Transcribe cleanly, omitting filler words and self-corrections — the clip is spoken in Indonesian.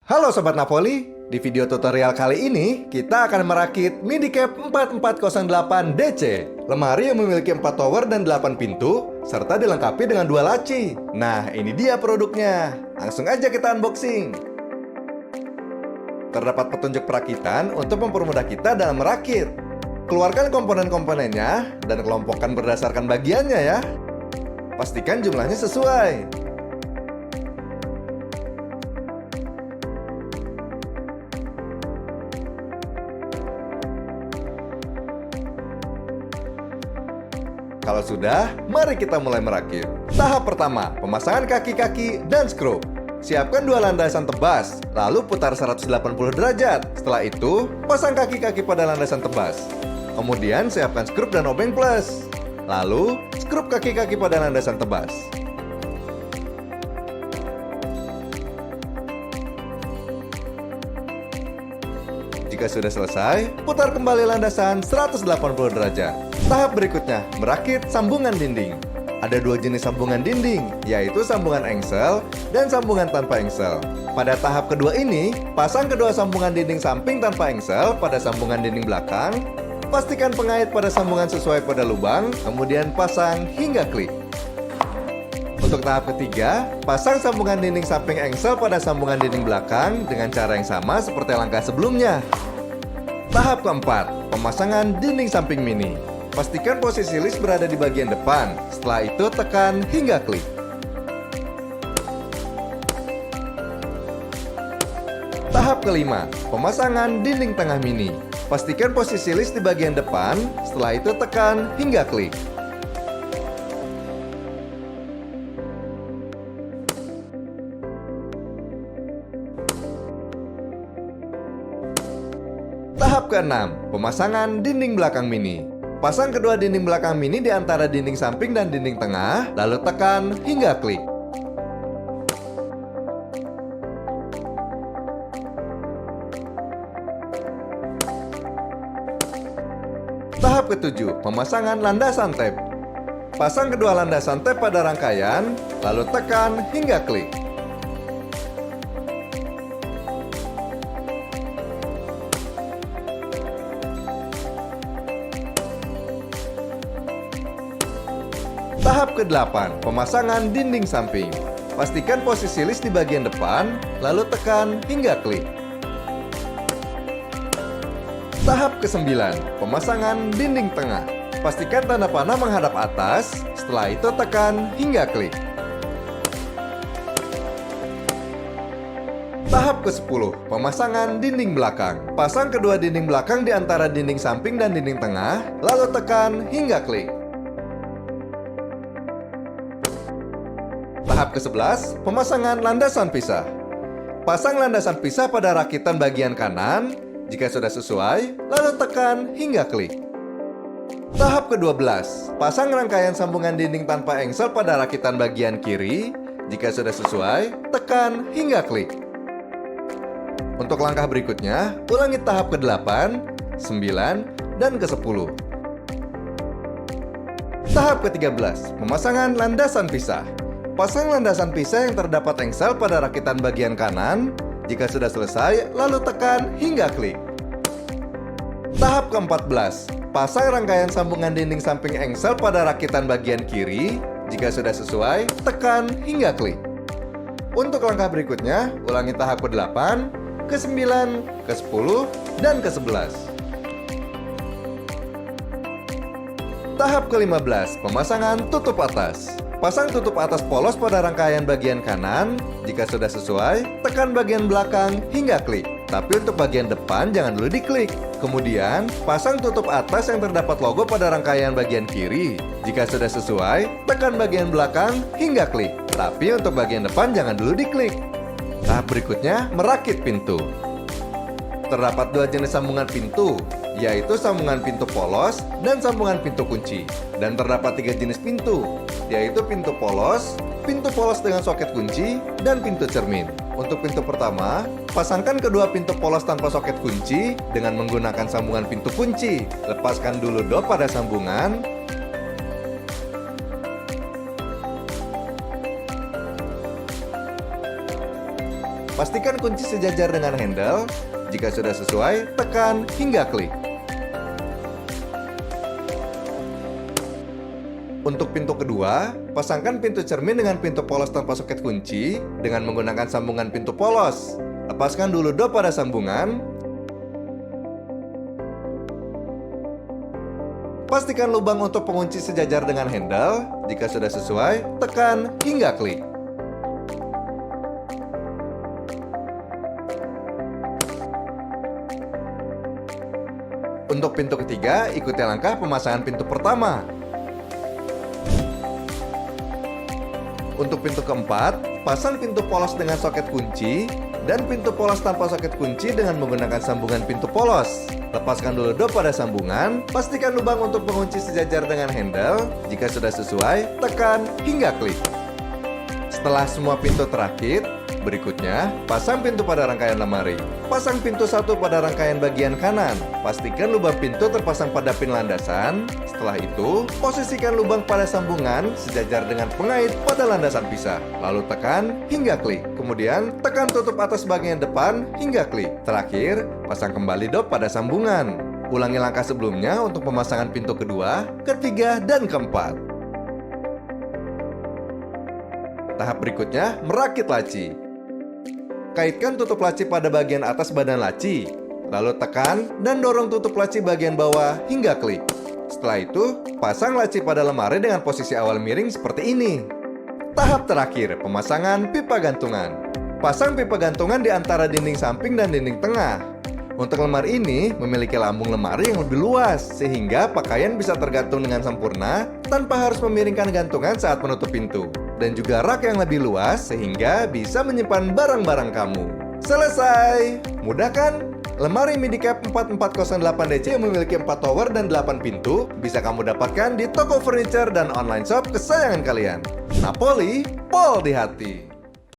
Halo Sobat Napoli, di video tutorial kali ini kita akan merakit Midicab 4408 DC. Lemari yang memiliki 4 tower dan 8 pintu, serta dilengkapi dengan 2 laci. Nah, ini dia produknya. Langsung aja kita unboxing. Terdapat petunjuk perakitan untuk mempermudah kita dalam merakit. Keluarkan komponen-komponennya dan kelompokkan berdasarkan bagiannya ya. Pastikan jumlahnya sesuai. Kalau sudah, mari kita mulai merakit. Tahap pertama, pemasangan kaki-kaki dan skrup. Siapkan 2 landasan tebas, lalu putar 180 derajat. Setelah itu, pasang kaki-kaki pada landasan tebas. Kemudian siapkan skrup dan obeng plus. Lalu, skrup kaki-kaki pada landasan tebas. Jika sudah selesai, putar kembali landasan 180 derajat. Tahap berikutnya, merakit sambungan dinding. Ada 2 jenis sambungan dinding, yaitu sambungan engsel dan sambungan tanpa engsel. Pada tahap kedua ini, pasang kedua sambungan dinding samping tanpa engsel pada sambungan dinding belakang. Pastikan pengait pada sambungan sesuai pada lubang, kemudian pasang hingga klik. Untuk tahap ketiga, pasang sambungan dinding samping engsel pada sambungan dinding belakang dengan cara yang sama seperti langkah sebelumnya. Tahap keempat, pemasangan dinding samping mini. Pastikan posisi list berada di bagian depan. Setelah itu tekan hingga klik. Tahap kelima, pemasangan dinding tengah mini. Pastikan posisi list di bagian depan. Setelah itu tekan hingga klik. Tahap ke-6, pemasangan dinding belakang mini. Pasang kedua dinding belakang mini di antara dinding samping dan dinding tengah, lalu tekan hingga klik. Tahap ke-7, pemasangan landasan tap. Pasang kedua landasan tap pada rangkaian, lalu tekan hingga klik. Tahap ke-8, pemasangan dinding samping. Pastikan posisi list di bagian depan, lalu tekan hingga klik. Tahap ke-9, pemasangan dinding tengah. Pastikan tanda panah menghadap atas, setelah itu tekan hingga klik. Tahap ke-10, pemasangan dinding belakang. Pasang kedua dinding belakang di antara dinding samping dan dinding tengah, lalu tekan hingga klik. Tahap ke-11, pemasangan landasan pisah. Pasang landasan pisah pada rakitan bagian kanan. Jika sudah sesuai, lalu tekan hingga klik. Tahap ke-12, pasang rangkaian sambungan dinding tanpa engsel pada rakitan bagian kiri. Jika sudah sesuai, tekan hingga klik. Untuk langkah berikutnya, ulangi tahap ke-8, 9, dan ke-10. Tahap ke-13, pemasangan landasan pisah. Pasang landasan pisah yang terdapat engsel pada rakitan bagian kanan. Jika sudah selesai, lalu tekan hingga klik. Tahap ke-14, pasang rangkaian sambungan dinding samping engsel pada rakitan bagian kiri. Jika sudah sesuai, tekan hingga klik. Untuk langkah berikutnya, ulangi tahap ke-8, ke-9, ke-10, dan ke-11. Tahap ke-15, pemasangan tutup atas. Pasang tutup atas polos pada rangkaian bagian kanan. Jika sudah sesuai, tekan bagian belakang hingga klik. Tapi untuk bagian depan jangan dulu diklik. Kemudian, pasang tutup atas yang terdapat logo pada rangkaian bagian kiri. Jika sudah sesuai, tekan bagian belakang hingga klik. Tapi untuk bagian depan jangan dulu diklik. Tahap berikutnya, merakit pintu. Terdapat 2 jenis sambungan pintu, yaitu sambungan pintu polos dan sambungan pintu kunci. Dan terdapat 3 jenis pintu, yaitu pintu polos dengan soket kunci, dan pintu cermin. Untuk pintu pertama, pasangkan kedua pintu polos tanpa soket kunci dengan menggunakan sambungan pintu kunci. Lepaskan dulu dop pada sambungan. pastikan kunci sejajar dengan handle. Jika sudah sesuai, tekan hingga klik. Untuk pintu kedua, pasangkan pintu cermin dengan pintu polos tanpa soket kunci dengan menggunakan sambungan pintu polos. Lepaskan dulu dop pada sambungan. Pastikan lubang untuk pengunci sejajar dengan handle. Jika sudah sesuai, tekan hingga klik. Untuk pintu ketiga, ikuti langkah pemasangan pintu pertama. Untuk pintu keempat, pasang pintu polos dengan soket kunci dan pintu polos tanpa soket kunci dengan menggunakan sambungan pintu polos. Lepaskan dulu dop pada sambungan, pastikan lubang untuk pengunci sejajar dengan handle. Jika sudah sesuai, tekan hingga klik. Setelah semua pintu terakit, berikutnya pasang pintu pada rangkaian lemari. Pasang pintu satu pada rangkaian bagian kanan. Pastikan lubang pintu terpasang pada pin landasan. Setelah itu, posisikan lubang pada sambungan sejajar dengan pengait pada landasan pisah. Lalu tekan hingga klik. Kemudian tekan tutup atas bagian depan hingga klik. Terakhir, pasang kembali dop pada sambungan. Ulangi langkah sebelumnya untuk pemasangan pintu kedua, ketiga, dan keempat. Tahap berikutnya, merakit laci. Kaitkan tutup laci pada bagian atas badan laci. Lalu tekan dan dorong tutup laci bagian bawah hingga klik. Setelah itu, pasang laci pada lemari dengan posisi awal miring seperti ini. Tahap terakhir, pemasangan pipa gantungan. Pasang pipa gantungan di antara dinding samping dan dinding tengah. Untuk lemari ini memiliki lambung lemari yang lebih luas, sehingga pakaian bisa tergantung dengan sempurna tanpa harus memiringkan gantungan saat menutup pintu. Dan juga rak yang lebih luas, sehingga bisa menyimpan barang-barang kamu. Selesai! Mudah kan? Lemari Midicap 4408DC yang memiliki 4 tower dan 8 pintu bisa kamu dapatkan di toko furniture dan online shop kesayangan kalian. Napoli, pol di hati!